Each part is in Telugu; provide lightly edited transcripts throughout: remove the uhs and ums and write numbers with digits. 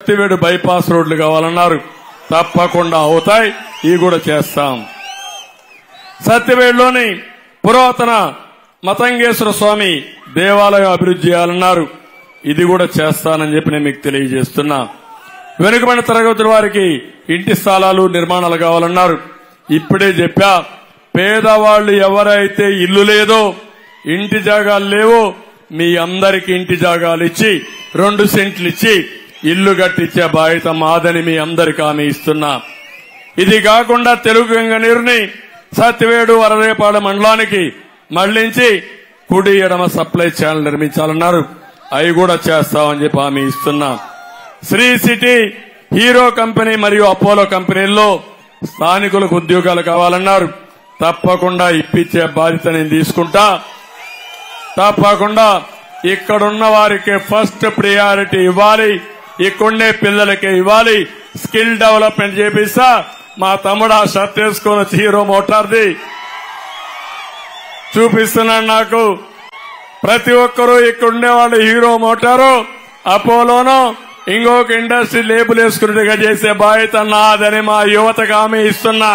సత్యవేడు బైపాస్ రోడ్లు కావాలన్నారు. తప్పకుండా అవుతాయి. ఇవి కూడా చేస్తాం. సత్యవేడులోని పురాతన మతంగేశ్వర స్వామి దేవాలయం అభివృద్ధి చేయాలన్నారు. ఇది కూడా చేస్తానని చెప్పి నేను మీకు తెలియజేస్తున్నా. వెనుకబడిన తరగతుల వారికి ఇంటి స్థలాలు నిర్మాణాలు కావాలన్నారు. ఇప్పుడే చెప్పా, పేదవాళ్లు ఎవరైతే ఇల్లు లేదో, ఇంటి జాగాలు లేవో, మీ అందరికి ఇంటి జాగాలు ఇచ్చి 2 సెంట్లు ఇచ్చి ఇల్లు కట్టించే బాధ్యత మాదని మీ అందరికీ హామీ ఇస్తున్నా. ఇది కాకుండా తెలుగు గంగ నీరుని సత్యవేడు వరదేపాడు మండలానికి మళ్లించి కుడి ఎడమ సప్లై ఛానల్ నిర్మించాలన్నారు. అవి కూడా చేస్తామని చెప్పి హామీ ఇస్తున్నా. శ్రీ సిటీ, హీరో కంపెనీ మరియు అపోలో కంపెనీల్లో స్థానికులకు ఉద్యోగాలు కావాలన్నారు. తప్పకుండా ఇప్పించే బాధ్యత నేను తీసుకుంటా. తప్పకుండా ఇక్కడున్న వారికి ఫస్ట్ ప్రియారిటీ ఇవ్వాలి. ఇక్కడుండే పిల్లలకి ఇవ్వాలి. స్కిల్ డెవలప్మెంట్ చేపిస్తా. మా తమ్ముడు ఆ షర్ట్ వేసుకొని వచ్చి హీరో మోటార్ది చూపిస్తున్నాడు నాకు. ప్రతి ఒక్కరూ ఇక్కడుండే వాళ్ళు హీరో మోటారు, అపోలోనో ఇంకొక ఇండస్ట్రీ లేబుల్ వేసుకున్నట్టుగా చేసే బాధ్యత నాదని మా యువతకు హామీ ఇస్తున్నా.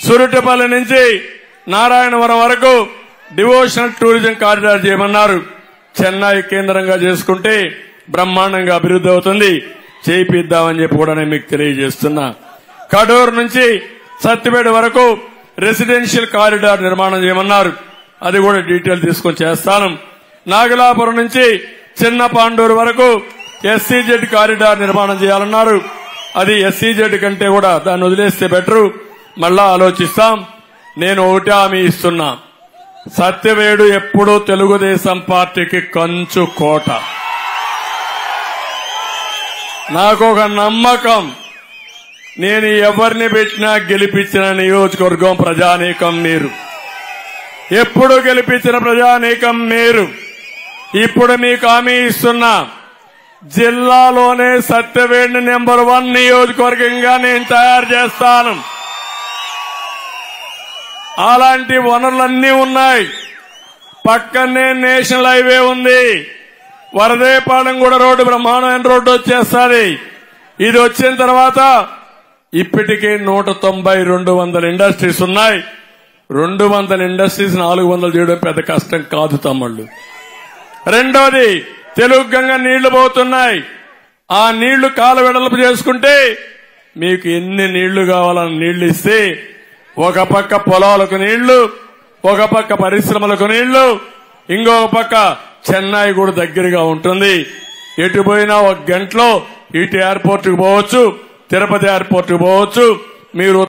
సురుటిపల్లి నుంచి నారాయణవరం వరకు డివోషనల్ టూరిజం కారిడార్ చేయమన్నారు. చెన్నై కేంద్రంగా చేసుకుంటే బ్రహ్మాండంగా అభివృద్ధి అవుతుంది. చేయిద్దామని చెప్పి కూడా నేను మీకు తెలియజేస్తున్నా. కడూరు నుంచి సత్యవేడు వరకు రెసిడెన్షియల్ కారిడార్ నిర్మాణం చేయమన్నారు. అది కూడా డీటెయిల్ తీసుకొని చేస్తాను. నాగలాపురం నుంచి చిన్న పాండూరు వరకు ఎస్సీజెడ్ కారిడార్ నిర్మాణం చేయాలన్నారు. అది ఎస్సీజెడ్ కంటే కూడా దాన్ని వదిలేస్తే బెటరు. మళ్ళా ఆలోచిస్తాం. నేను ఒకటి హామీ ఇస్తున్నా, సత్యవేడు ఎప్పుడూ తెలుగుదేశం పార్టీకి కంచు కోట. నాకు ఒక నమ్మకం, నేను ఎవరిని పెట్టినా గెలిపించిన నియోజకవర్గం ప్రజానీకం మీరు. ఎప్పుడు గెలిపించిన ప్రజానీకం మీరు. ఇప్పుడు మీకు హామీ ఇస్తున్నా, జిల్లాలోనే సత్యవేడిని నెంబర్ 1 నియోజకవర్గంగా నేను తయారు చేస్తాను. అలాంటి వనరులన్నీ ఉన్నాయి. పక్కనే నేషనల్ హైవే ఉంది. వరదేపాలెం కూడా రోడ్డు బ్రహ్మాండమైన రోడ్డు వచ్చేస్తుంది. ఇది వచ్చిన తర్వాత ఇప్పటికే 190-200 ఇండస్ట్రీస్ ఉన్నాయి. 200 ఇండస్ట్రీస్ 400 చేయడం పెద్ద కష్టం కాదు తమ్ముళ్ళు. రెండోది, తెలుగు గంగ నీళ్లు పోతున్నాయి. ఆ నీళ్లు కాల వెడల్పు చేసుకుంటే మీకు ఎన్ని నీళ్లు కావాలని నీళ్లు ఇస్తే, ఒక పక్క పొలాలకు నీళ్లు, ఒక పక్క పరిశ్రమలకు నీళ్లు, ఇంకొక పక్క చెన్నై కూడా దగ్గరగా ఉంటుంది. ఎటు పోయినా 1 గంటలో ఇటు ఎయిర్పోర్ట్ కు పోవచ్చు, తిరుపతి ఎయిర్పోర్ట్ కు పోవచ్చు. మీరు